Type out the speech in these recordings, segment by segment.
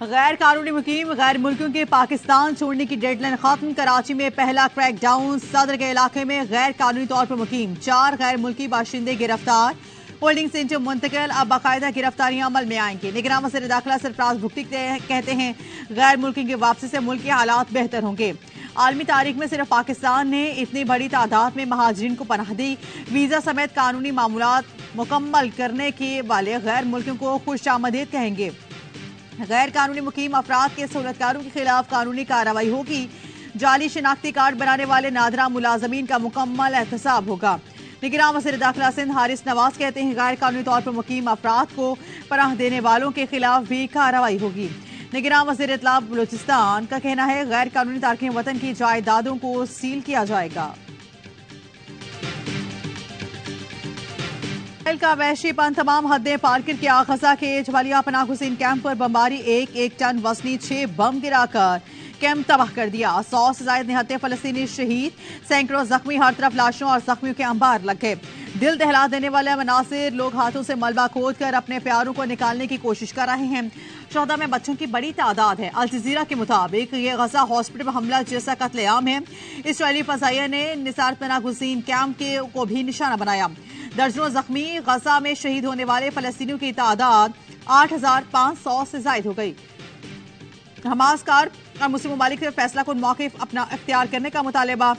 गैर कानूनी मुकीम गैर मुल्कियों के पाकिस्तान छोड़ने की डेडलाइन खत्म। कराची में पहला क्रैकडाउन। सदर के इलाके में गैर कानूनी तौर पर मुकीम 4 गैर मुल्की बाशिंदे गिरफ्तार। होल्डिंग सेंटर मुंतकिल। अब बाकायदा गिरफ्तारियां अमल में आएंगी। निगरान वज़ीर दाखिला सरफराज भुट्टी कहते हैं गैर मुल्की की वापसी से मुल्क के हालात बेहतर होंगे। आलमी तारीख में सिर्फ पाकिस्तान ने इतनी बड़ी तादाद में महाजरीन को पनाह दी। वीजा समेत कानूनी मामूलात मुकम्मल करने के वाले गैर मुल्कियों को खुशामदीद कहेंगे। गैर कानूनी मुकीम अफराद के सहूलतकारों के खिलाफ कानूनी कार्रवाई होगी। जाली शिनाख्ती कार्ड बनाने वाले नादरा मुलाजमीन का मुकम्मल एहतसाब होगा। निगरान वज़ीर दाखिला सिंध हारिस नवाज कहते हैं गैर कानूनी तौर पर मुकीम अफराद को पनाह देने वालों के खिलाफ भी कार्रवाई होगी। निगरान वज़ीर इत्तला बलूचिस्तान का कहना है गैर कानूनी तारकीन वतन की जायदादों को सील किया जाएगा। का वहशीपन तमाम हदें पार कर किया। गजा के जवालिया पनाह हुसैन कैंप पर बमबारी। एक टन वजनी 6 बम गिराकर कैंप तबाह कर दिया। 100 से ज्यादा निहत्ते फलस्तीनी शहीद, सैकड़ों जख्मी। हर तरफ लाशों और जख्मियों के अंबार लग गए। दिल दहला देने वाले मनासिर। लोग हाथों से मलबा खोद कर अपने प्यारों को निकालने की कोशिश कर रहे हैं। शोहदा में बच्चों की बड़ी तादाद है। अल जजीरा के मुताबिक ये गजा हॉस्पिटल में हमला जैसा कत्लेआम है। इसराइली फजाइया ने निसार पनाह हुसैन कैंप को भी निशाना बनाया। दर्जनों जख्मी। गजा में शहीद होने वाले फलस्तीनियों की तादाद 8,500 से ज्यादा हो गई। हमास कार और मुस्लिम ममालिक से फैसला कुन मौक़िफ़ अपना इख्तियार करने का मुतालबा।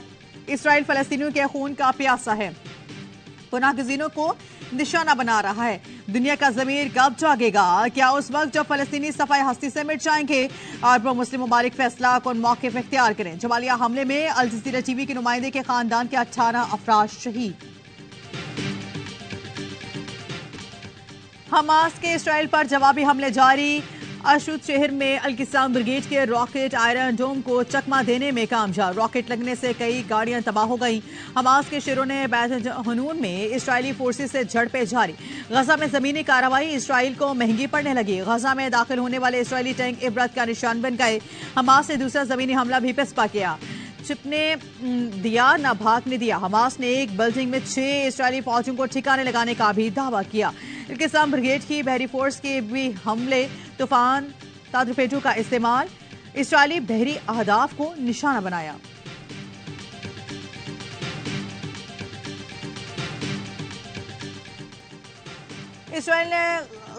इसराइल फलस्तीनियों के खून का प्यासा है, पनाहगज़ीनों को निशाना बना रहा है। दुनिया का ज़मीर कब जागेगा? क्या उस वक्त जब फलस्तीनी सफाई हस्ती से मिट जाएंगे और मुस्लिम ममालिक फैसला कुन मौक़िफ़ इख्तियार करें? जवालिया हमले में अल जज़ीरा टीवी के नुमाइंदे के खानदान के 18 अफराद शहीद। हमास के इसराइल पर जवाबी हमले जारी। अशुद शहर में अल-किस्साम ब्रिगेड के रॉकेट आयरन डोम को चकमा देने में कामयाब। रॉकेट लगने से कई गाड़ियां तबाह हो गईं। हमास के शहरों ने बैत हनून में इसराइली फोर्सेस से झड़पें जारी। गजा में जमीनी कार्रवाई इसराइल को महंगी पड़ने लगी। गजा में दाखिल होने वाले इसराइली टैंक इबरत का निशान बन गए। हमास ने दूसरा जमीनी हमला भी पिस्पा किया। छिपने दिया न भागने दिया। हमास ने एक बिल्डिंग में 6 इसराइली फौजियों को ठिकाने लगाने का भी दावा किया। अल-किस्साम ब्रिगेड की बहरी फोर्स के भी हमले, तूफान तादरपेटों का इस्तेमाल। इसराइली बहरी अहदाफ को निशाना बनाया। इसराइल ने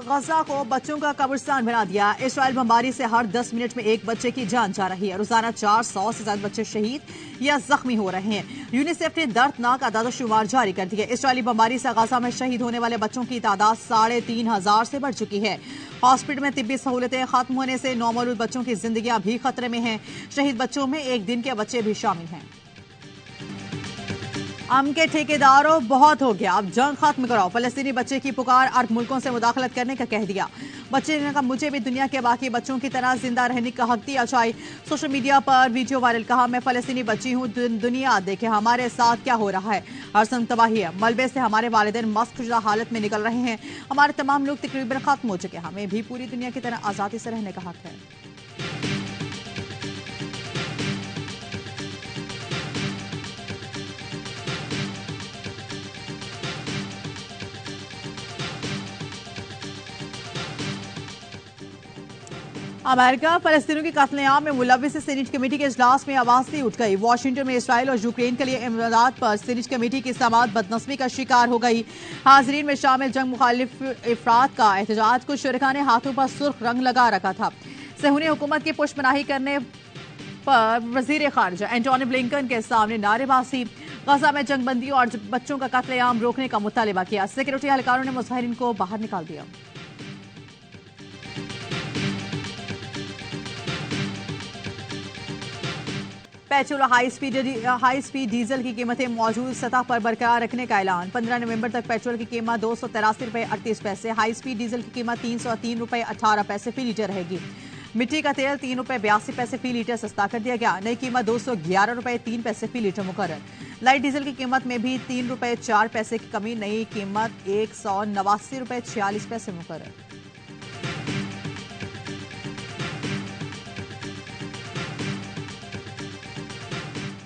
गजा को बच्चों का कब्रिस्तान बना दिया। इसराइल बमबारी से हर 10 मिनट में एक बच्चे की जान जा रही है। रोजाना 400 से ज्यादा बच्चे शहीद या जख्मी हो रहे हैं। यूनिसेफ ने दर्दनाक आदाद शुमार जारी कर दिए। इसराइली बमबारी से गजा में शहीद होने वाले बच्चों की तादाद 3,500 से बढ़ चुकी है। हॉस्पिटल में तिब्बी सहूलतें खत्म होने से नौमौलूद बच्चों की जिंदगियां भी खतरे में हैं। शहीद बच्चों में 1 दिन के बच्चे भी शामिल हैं। अम के ठेकेदारों, बहुत हो गया, अब जंग खत्म कराओ। फलस्तीनी बच्चे की पुकार। अरब मुल्कों से मुदाखलत करने का कह दिया। बच्चे ने कहा मुझे भी दुनिया के बाकी बच्चों की तरह जिंदा रहने का हक दिया जाए। सोशल मीडिया पर वीडियो वायरल। कहा मैं फलस्तीनी बच्ची हूँ, दुनिया देखे हमारे साथ क्या हो रहा है। हर सम तबाही है। मलबे से हमारे वालिदैन मस्त शुदा हालत में निकल रहे हैं। हमारे तमाम लोग तकरीबन खत्म हो चुके हैं। हमें भी पूरी दुनिया की तरह आज़ादी से रहने का हक है। अमेरिका फलस्तीनियों के कत्लेआम में मुलव्विस सीनेट कमेटी के इजलास में आवाज दी उठ गई। वाशिंगटन में इसराइल और यूक्रेन के लिए इमदाद पर सीनेट कमेटी की समाअत बदनस्मी का शिकार हो गई। हाजरीन में शामिल जंग मुखालिफ अफराद का एहतजाज। कुछ शुरका ने हाथों पर सुर्ख रंग लगा रखा था। सहूनी हुकूमत की पुष्पनाही करने पर वजीर खारजा एंटोनी ब्लिंकन के सामने नारेबाजी। गजा में जंगबंदी और बच्चों का कत्लेआम रोकने का मुतालिबा किया। सिक्योरिटी एहलकारों ने मुजाहिरीन को बाहर निकाल दिया। पेट्रोल हाई स्पीड डीजल की कीमतें मौजूद सतह पर बरकरार रखने का ऐलान। 15 नवंबर तक पेट्रोल की कीमत 283 रुपये 38 पैसे। हाई स्पीड डीजल की कीमत 303 रुपये 18 पैसे फी लीटर रहेगी। मिट्टी का तेल 3 रुपये 82 पैसे फी लीटर सस्ता कर दिया गया। नई कीमत 211 रुपये 3 पैसे फी लीटर मुकर्रर। लाइट डीजल की कीमत में भी 3 रुपये 4 पैसे की कमी। नई कीमत 189 रुपये 46 पैसे मुकर्रर।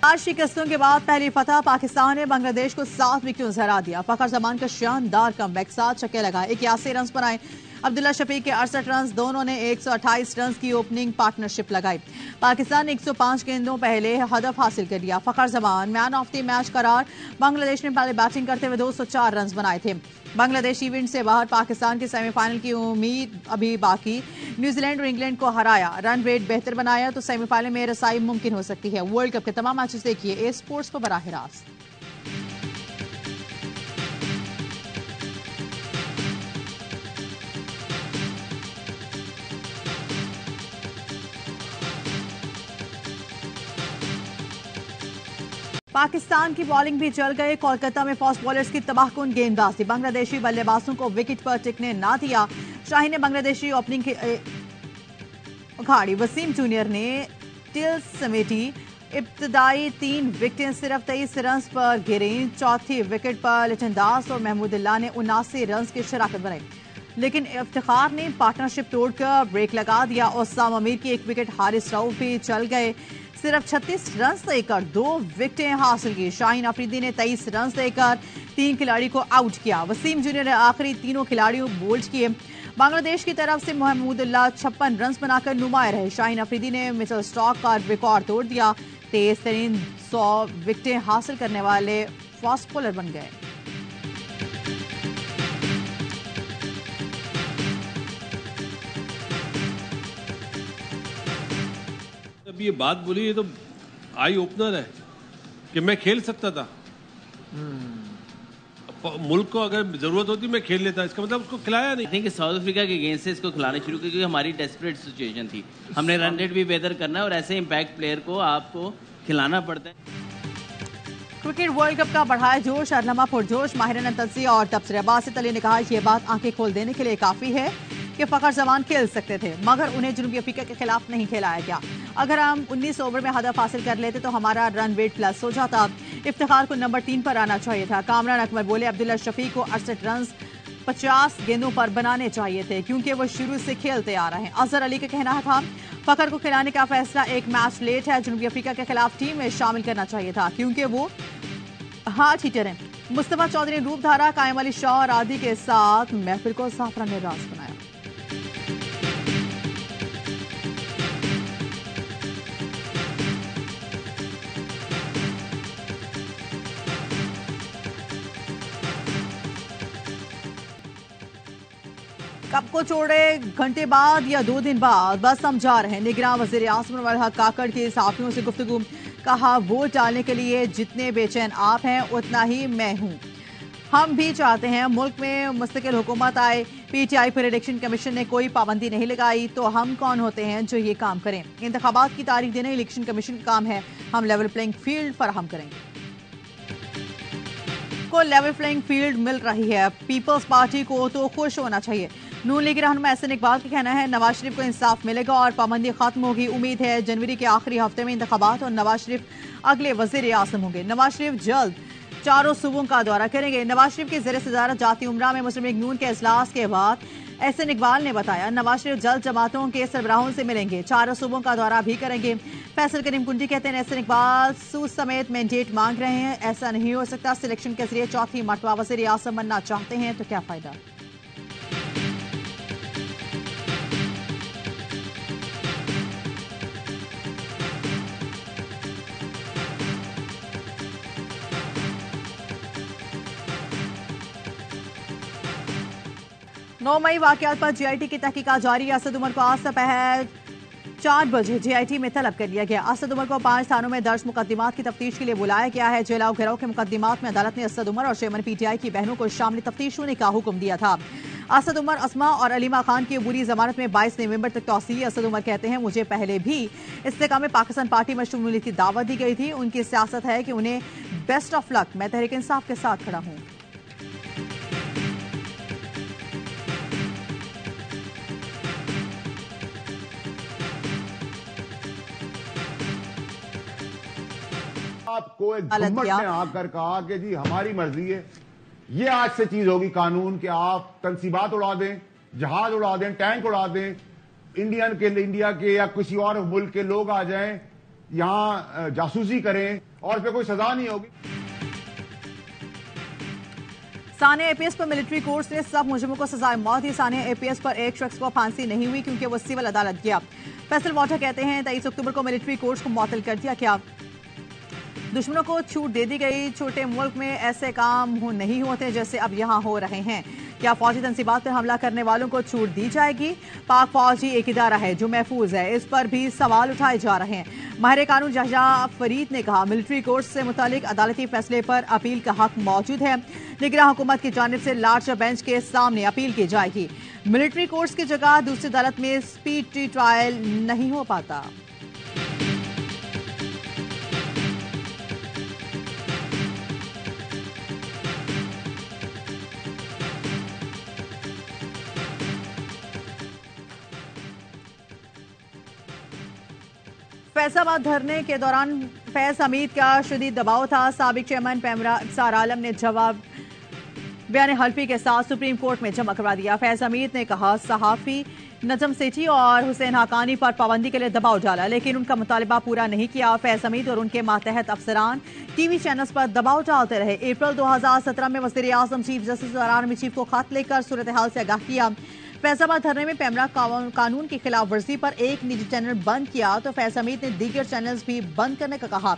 आज शिकस्तों के बाद पहली फतह। पाकिस्तान ने बांग्लादेश को 7 विकेटों से हरा दिया। फखर जमान का शानदार कमबैक। 7 छक्के लगाए, 81 रन बनाए। अब्दुल्ला शफीक के 68 रन, दोनों ने 128 रन की ओपनिंग पार्टनरशिप लगाई। पाकिस्तान ने 105 गेंदों पहले हदफ हासिल कर लिया। Fakhar Zaman man of the match करार। बांग्लादेश ने पहले बैटिंग करते हुए 204 रन बनाए थे। बांग्लादेश इवेंट से बाहर, पाकिस्तान के सेमीफाइनल की उम्मीद अभी बाकी। न्यूजीलैंड और इंग्लैंड को हराया, रन रेट बेहतर बनाया तो सेमीफाइनल में रसाई मुमकिन हो सकती है। वर्ल्ड कप के तमाम मैचेस देखिए ए स्पोर्ट्स पर बराह रास्त। पाकिस्तान की बॉलिंग भी चल गई। कोलकाता में फास्ट बॉलर्स की तबाहकुन गेंदबाजी, बांग्लादेशी बल्लेबाजों को विकेट पर टिकने ना दिया। शाही ने बांग्लादेशी ओपनिंग उखाड़ी। वसीम जूनियर ने टिल समेटी। इब्तदाई 3 विकेटें सिर्फ 23 रन पर गिरी। चौथी विकेट पर लिटन दास और महमूदुल्लाह ने 79 रन की शराकत बनाई, लेकिन इफ्तिखार ने पार्टनरशिप तोड़कर ब्रेक लगा दिया और साम अमीर की 1 विकेट हारिस रऊफ भी चल गए। सिर्फ 36 रन देकर 2 विकेटें हासिल की। शाहीन अफरीदी ने 23 रन देकर 3 खिलाड़ी को आउट किया। वसीम जूनियर ने आखिरी तीनों खिलाड़ियों बोल्ड किए। बांग्लादेश की तरफ से महमूदुल्लाह 56 रन बनाकर नुमाया रहे। शाहीन अफरीदी ने मिचेल स्टार्क का रिकॉर्ड तोड़ दिया। तेज तरीन 100 विकेटें हासिल करने वाले फास्ट बॉलर बन गए। अब ये बात बोली, ये तो आई ओपनर है कि मैं खेल सकता था। मुल्क को अगर जरूरत होती मैं खेल लेता, इसका मतलब उसको खिलाया नहीं। आई थिंक साउथ अफ्रीका के अगेंस्ट से इसको खिलाना शुरू किया क्योंकि हमारी डेस्परेट सिचुएशन थी। हमने रन रेट भी बेहतर करना है और ऐसे इम्पैक्ट प्लेयर को आपको खिलाना पड़ता है। क्रिकेट वर्ल्ड कप का बढ़ाया जोश, अरलमा पुरजोश। माहिराना तज्जिया और तबसरे बासित अली ने कहा यह बात आंखें खोल देने के लिए काफी है कि फखर जमान खेल सकते थे, मगर उन्हें जनूबी अफ्रीका के खिलाफ नहीं खिलाया गया। अगर हम 19 ओवर में हदफ हासिल कर लेते तो हमारा रन रेट प्लस हो जाता। इफ्तिखार को नंबर 3 पर आना चाहिए था। कामरान अकमर बोले अब्दुल्ला शफीक को 68 रन 50 गेंदों पर बनाने चाहिए थे क्योंकि वो शुरू से खेलते आ रहे हैं। अजहर अली का कहना था फखर को खिलाने का फैसला एक मैच लेट है। जनूबी अफ्रीका के खिलाफ टीम में शामिल करना चाहिए था क्योंकि वो हार्ड हिटर हैं। मुस्तफा चौधरी ने रूपधारा, कायम अली शाह और आदि के साथ महफिल को साफरान ने राज बनाया। कब को छोड़े घंटे बाद या 2 दिन बाद बस हम जा रहे हैं। निगरान वजीर आजम अल हक काकड़ के सहाफियों से गुफ्तगू, कहा वोट डालने के लिए जितने बेचैन आप हैं उतना ही मैं हूं। हम भी चाहते हैं मुल्क में मुस्तकिल हुकूमत आए। पीटीआई पर इलेक्शन कमीशन ने कोई पाबंदी नहीं लगाई तो हम कौन होते हैं जो ये काम करें। इंतखाबात की तारीख देना इलेक्शन कमीशन का काम है। हम लेवल प्लेइंग फील्ड फराहम करेंगे। को लेवल प्लेइंग फील्ड मिल रही है, पीपल्स पार्टी को तो खुश होना चाहिए। नून लीग रहनुमा एहसन इकबाल का कहना है नवाज शरीफ को इंसाफ मिलेगा और पाबंदी खत्म होगी। उम्मीद है जनवरी के आखिरी हफ्ते में इंतखाबात और नवाज शरीफ अगले वजीर आजम होंगे। नवाज शरीफ जल्द 4 सूबों का दौरा करेंगे। नवाज शरीफ की ज़ेर सदारत जाती उमरा में मुस्लिम लीग नून के इजलास के बाद एहसन इकबाल ने बताया नवाज शरीफ जल्द जमातों के सरबराहों से मिलेंगे, 4 सूबों का दौरा भी करेंगे। फैसल करीम कुंडी कहते हैं एहसन इकबाल सूद समेत मैंडेट मांग रहे हैं, ऐसा नहीं हो सकता। सिलेक्शन के जरिए 4थी मरतबा वज़ीर आज़म बनना चाहते हैं तो क्या फायदा। नौ मई वाकयात पर जीआईटी की तहकीकात जारी। असद उमर को आज दोपहर 4 बजे जीआईटी में तलब कर लिया गया। असद उमर को 5 थानों में दर्ज मुकदमात की तफ्तीश के लिए बुलाया गया है। जलाओ गिराव के मुकदमात में अदालत ने असद उमर और चेयरमैन पीटीआई की बहनों को शामिल तफ्तीश होने का हुक्म दिया था। असद उमर, अस्मा और अलीमा खान की अबूरी जमानत में 22 नवंबर तक तौसीह। असद उमर कहते हैं मुझे पहले भी इस्तेकाम में पाकिस्तान पार्टी में शमूलियत की दावत दी गई थी। उनकी सियासत है कि उन्हें बेस्ट ऑफ लक, मैं तहरीक इंसाफ के साथ खड़ा हूं। आपको एक घुम्मट ने आकर कहा कि जी हमारी मर्जी है, ये आज से चीज होगी कानून कि आप तनसीबात उड़ा दें, जहाज उड़ा दें, टैंक उड़ा दें, इंडिया के या किसी और मुल्क के लोग आ जाएं, यहां जासूसी करें और फिर कोई सजा नहीं होगी। सानिया एपीएस पर मिलिट्री कोर्ट्स ने सब मुजरिमों को सजाए मौत दी। सानिया एपीएस पर एक शख्स को फांसी नहीं हुई क्योंकि वो सिविल अदालत गया। फैसल वाटर कहते हैं 23 अक्टूबर को मिलिट्री कोर्ट्स को मुअत्तल कर दिया गया। दुश्मनों को छूट दे दी गई। छोटे मुल्क में ऐसे काम नहीं होते जैसे अब यहाँ हो रहे हैं। क्या फौजी तंसीबात पर हमला करने वालों को छूट दी जाएगी? पाक फौजी एक इदारा है जो महफूज है, इस पर भी सवाल उठाए जा रहे हैं। माहिर कानून जहजा फरीद ने कहा मिलिट्री कोर्ट से मुतालिक अदालती फैसले पर अपील का हक मौजूद है। निगरान हुकूमत की जानिब से लार्जर बेंच के सामने अपील की जाएगी। मिलिट्री कोर्ट्स की जगह दूसरी अदालत में स्पीड ट्रायल नहीं हो पाता। फैसलाबाद धरने के दौरान फैज हमीद का शदीद दबाव था। साबिक चेयरमैन पैमरा इब्सार आलम ने जवाब बयान हल्फी के साथ सुप्रीम कोर्ट में जमा करवा दिया। फैज हमीद ने कहा सहाफी नजम सेठी और हुसैन हकानी पर पाबंदी के लिए दबाव डाला लेकिन उनका मुतालिबा पूरा नहीं किया। फैज हमीद और उनके मातहत अफसरान टीवी चैनल्स पर दबाव डालते रहे। अप्रैल 2017 में वज़ीर आज़म चीफ जस्टिस और आर्मी चीफ को खत लेकर सूरत हाल से आगाह किया। फैसलाबाद धरने में पैमरा कानून की खिलाफ वर्जी पर एक निजी चैनल बंद किया तो फैज हमीद ने दीगर चैनल्स भी बंद करने का कहा।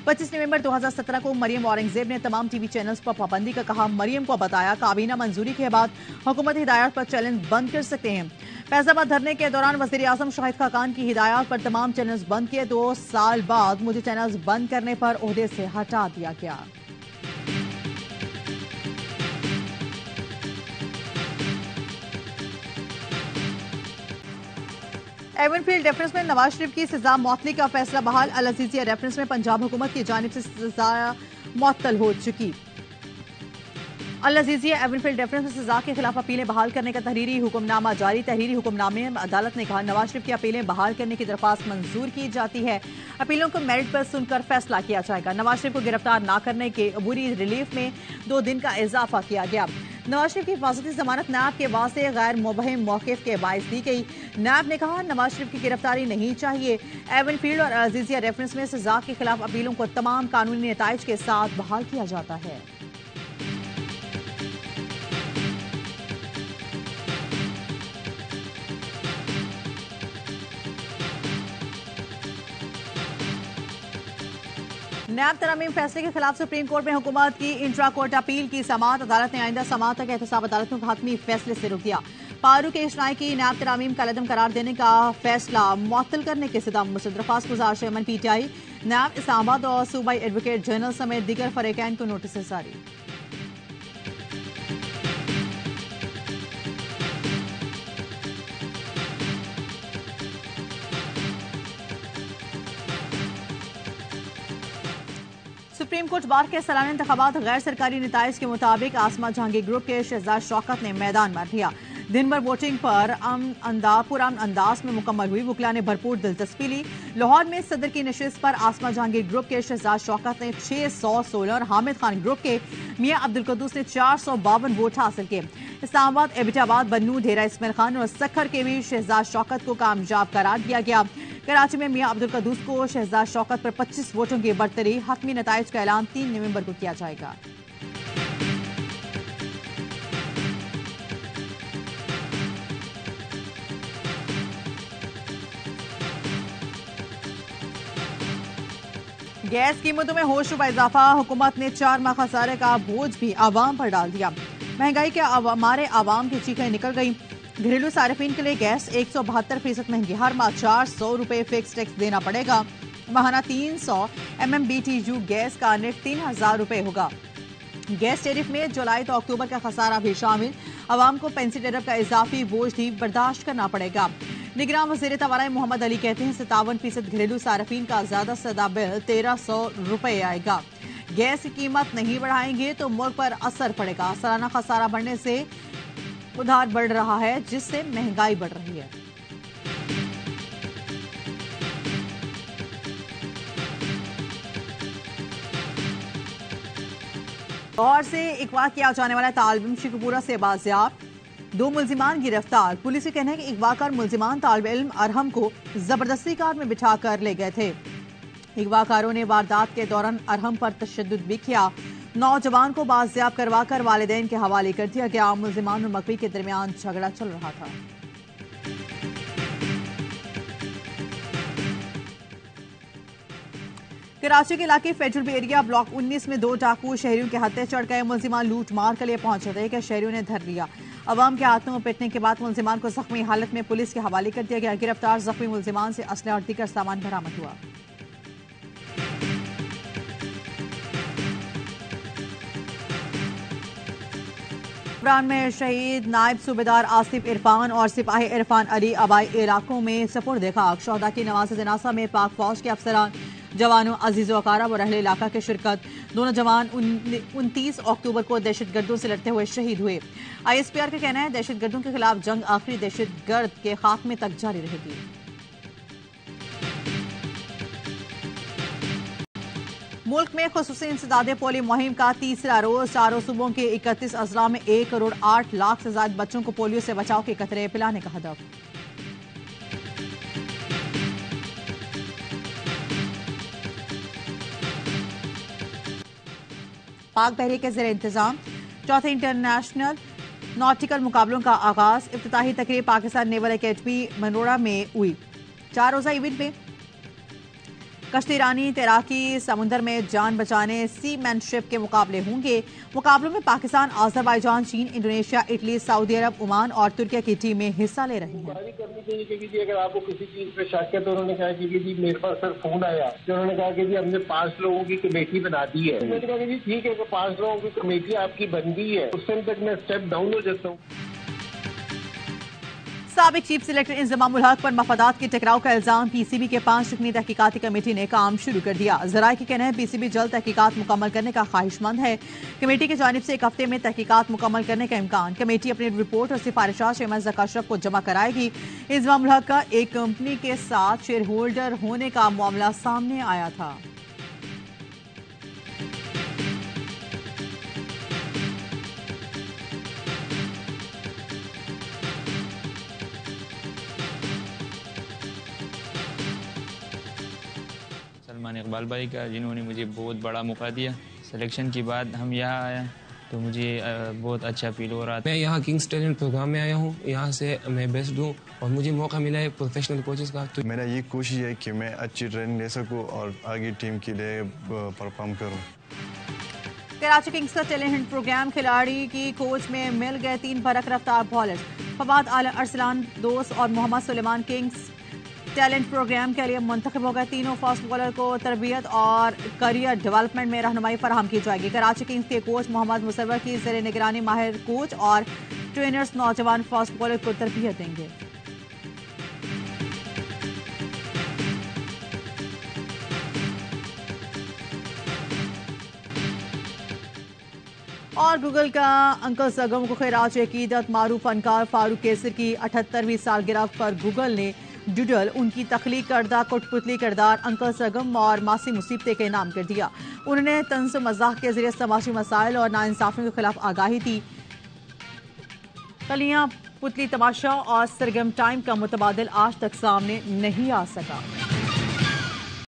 25 नवंबर 2017 को मरियम औरंगजेब ने तमाम टीवी चैनल्स पर पाबंदी का कहा। मरियम को बताया काबीना मंजूरी के बाद हुकूमती हिदायत पर चैनल बंद कर सकते हैं। फैसलाबाद धरने के दौरान वज़ीर आज़म शाहिद खाकान की हिदायत पर तमाम चैनल्स बंद किए। 2 साल बाद मुझे चैनल्स बंद करने पर ओहदे से हटा दिया गया। एवनफील्ड रेफरेंस में नवाज शरीफ की सजा मुअत्तली का फैसला बहाल। अल अजीजिया रेफरेंस में पंजाब हुकूमत की जानिब से सजा मुअत्तल हो चुकी। अल अजीजिया एवनफील्ड रेफरेंस में सजा के खिलाफ अपीलें बहाल करने का तहरीरी हुक्मनामा जारी। तहरीरी हुक्मनामे में अदालत ने कहा नवाज शरीफ की अपीलें बहाल करने की दरख्वास्त मंजूर की जाती है। अपीलों को मेरिट पर सुनकर फैसला किया जाएगा। नवाज शरीफ को गिरफ्तार न करने के अबूरी रिलीफ में 2 दिन का इजाफा किया गया। नवाज शरीफ की हिफाजती जमानत नैब के वास्ते गैर मुबहिम मौक़िफ़ के बाइस दी गई। नैब ने कहा नवाज शरीफ की गिरफ्तारी नहीं चाहिए। एवनफील्ड और अजीजिया रेफरेंस में सजा के खिलाफ अपीलों को तमाम कानूनी नताइज के साथ बहाल किया जाता है। नैब तरमीम फैसले के खिलाफ सुप्रीम कोर्ट में हुकूमत की इंट्रा कोर्ट अपील की समाअत। अदालत ने आइंदा समाअत तक एहतसाब अदालतों के हतमी फैसले से रोक दिया। फारूक इश्नाई की नैब तरमीम का कलअदम करार देने का फैसला मुअत्तल करने के सितम मुसद दरख्वास्त गुजार चेयरमैन पीटीआई नैब इस्लामाबाद और सूबाई एडवोकेट जनरल समेत दीगर फरीकैन को नोटिस जारी। सुप्रीम कोर्ट बार के सालाना इंतखाबात गैर सरकारी नताइज के मुताबिक आसमा जहांगीर ग्रुप के शहजाद शौकत ने मैदान मार लिया। दिन भर वोटिंग पर पुरअमन अंदाज में मुकम्मल हुई। वकला ने भरपूर दिलचस्पी ली। लाहौर में सदर की नशिस्त पर आसमा जहांगीर ग्रुप के शहजाद शौकत ने 616 और हामिद खान ग्रुप के मियां अब्दुल कद्दूस ने 452 वोट हासिल किए। इस्लामाबाद, एबटाबाद, बन्नू, डेरा इस्माइल खान और सखर के भी शहजाद शौकत को कामयाब करार दिया गया। कराची में मियां अब्दुल कद्दूस को शहजाद शौकत पर 25 वोटों की बरतरी। हतमी नताइज का ऐलान 3 नवंबर को किया जाएगा। गैस कीमतों में होशरुबा इजाफा। हुकूमत ने 4 माह खसारे का बोझ भी आवाम पर डाल दिया। महंगाई के मारे आवाम की चीखें निकल गई। घरेलू सार्फिन के लिए गैस 172% महंगी। हर माह 400 रुपए फिक्स टैक्स देना पड़ेगा। माहाना 300 MMBTU गैस का नेट 3000 रुपए होगा। गैस टैरिफ में जुलाई तो अक्टूबर का खसारा भी शामिल। आवाम को पेंसी टैरिफ का इजाफी बोझ भी बर्दाश्त करना पड़ेगा। निगरान वज़ीर तवाराई मोहम्मद अली कहते हैं 57% घरेलू सार्फिन का ज्यादा से ज्यादा बिल 1300 रुपए आएगा। गैस की कीमत नहीं बढ़ाएंगे तो मुल्क पर असर पड़ेगा। सालाना खसारा बढ़ने से उधार बढ़ रहा है जिससे महंगाई बढ़ रही है। लाहौर से अगवा किया जाने वाला तालिब इल्म शिकपुरा से बाजियाब। 2 मुल्जिमान गिरफ्तार। पुलिस का कहना है कि अगवाकार मुल्जिमान तालिब इल्म अरहम को जबरदस्ती कार में बिठाकर ले गए थे। अगवाकारों ने वारदात के दौरान अरहम पर तशद्दुद भी किया। नौजवान को बाजियाब करवाकर वालिदैन के हवाले कर दिया गया। मुल्जिमान और मकवी के दरमियान झगड़ा चल रहा था। कराची के इलाके फेडरल एरिया ब्लॉक 19 में 2 डाकू शहरियों के हत्थे चढ़ गए। मुल्जिमान लूट मार के लिए पहुंचे थे कि शहरियों ने धर लिया। अवाम के हाथों में पिटने के बाद मुल्जिमान को जख्मी हालत में पुलिस के हवाले कर दिया गया। गिरफ्तार जख्मी मुल्जिमान से असला और दीगर सामान बरामद हुआ। इमरान में शहीद नायब सूबेदार आसिफ इरफान और सिपाही इरफान अली आबाई इलाकों में सपुर्द खाक। शहदा की नमाज जनाजा में पाक फौज के अफसरान, जवानों, अजीज़ो अकारा और अहले इलाका की शिरकत। दोनों जवान 29 अक्टूबर को दहशतगर्दों से लड़ते हुए शहीद हुए। ISPR का कहना है दहशतगर्दों के खिलाफ जंग आखिरी दहशतगर्द के खात्मे तक जारी रहेगी। मुल्क में खुसूसी इंसदादे पोलियो मुहिम का तीसरा रोज। चारों सूबों के 31 अजला में 1 करोड़ 8 लाख से ज्यादा बच्चों को पोलियो से बचाव के कतरे पिलाने का हदफ। पाक बहरी के ज़ेर इंतजाम चौथे इंटरनेशनल नॉटिकल मुकाबलों का आगाज। इफ्तिताही तकरीब पाकिस्तान नेवल अकेडमी मनोरा में हुई। 4 रोजा इवेंट में कश्ती रानी तैराकी, समुद्र में जान बचाने, सीमैनशिप के मुकाबले होंगे। मुकाबलों में पाकिस्तान, आज़रबाईजान, चीन, इंडोनेशिया, इटली, सऊदी अरब, ओमान और तुर्की की टीमें हिस्सा ले रही हैं। करनी चाहिए क्योंकि जी अगर आपको किसी चीज पे शक है तो उन्होंने कहा कि जी मेरे पास सर फोन आया तो उन्होंने कहा कि जी हमने 5 लोगों की कमेटी बना दी है। मैंने कहा कि जी ठीक है कि 5 लोगों की कमेटी आपकी बन गई है, उस टाइम तक मैं स्टेप डाउन हो जाता हूँ। साबिक चीफ सेलेक्टर इंजमामुल हक पर मफादात के टकराव का इल्जाम। PCB के 5 रुकनी तहकीकाती कमेटी ने काम शुरू कर दिया। जराये के कहना है PCB जल्द तहकीकात मुकम्मल करने का ख्वाहिशमंद है। कमेटी की जानिब से 1 हफ्ते में तहकीकात मुकम्मल करने का इम्कान। कमेटी अपनी रिपोर्ट और सिफारिशात चेयरमैन ज़का अशरफ को जमा कराएगी। इंजमामुल हक का एक कंपनी के साथ शेयर होल्डर होने का मामला सामने आया था। सलमान इकबाल भाई का, जिन्होंने मुझे बहुत बड़ा मौका दिया। सिलेक्शन के बाद हम यहाँ आए तो मुझे बहुत अच्छा फील हो रहा था। मैं यहाँ किंग्स टैलेंट प्रोग्राम में आया हूँ। यहाँ से मैं बेस्ट हूँ और मुझे मौका मिला है प्रोफेशनल कोचेस का। तो मेरा ये कोशिश है कि मैं अच्छी ट्रेनिंग ले सकूँ और आगे टीम के लिए परफॉर्म करूँ। कराची किंग्स का टैलेंट प्रोग्राम खिलाड़ी की कोच में मिल गए 3 बरक रफ्तार बॉलर। फवाद अरसलान दोस्त और Mohammad Suleman kings talent programme के लिए मुंतखब हो गए। तीनों फास्ट बॉलर को तरबियत और करियर डेवलपमेंट में रहनुमाई फराहम की जाएगी। कराची किंग्स के कोच मोहम्मद मुसव्वर की ज़ेर निगरानी माहिर कोच और ट्रेनर्स नौजवान फास्ट बॉलर को तरबियत देंगे। और गूगल का अंकल सगम को खैराज अकीदत। मारूफ फनकार फारूक केसर की 78वीं सालगिरह पर गूगल ने डूडल, उनकी तख्लीक करदा कठपुतली किरदार अंकल सरगम और मासी मुसीबते के नाम कर दिया। उन्होंने तंज मजाक के जरिए समाजी मसाइल और नाइंसाफियों के खिलाफ आगाही दी। कलियां, पुतली तमाशा और सरगम टाइम का मुतबादिल आज तक सामने नहीं आ सका।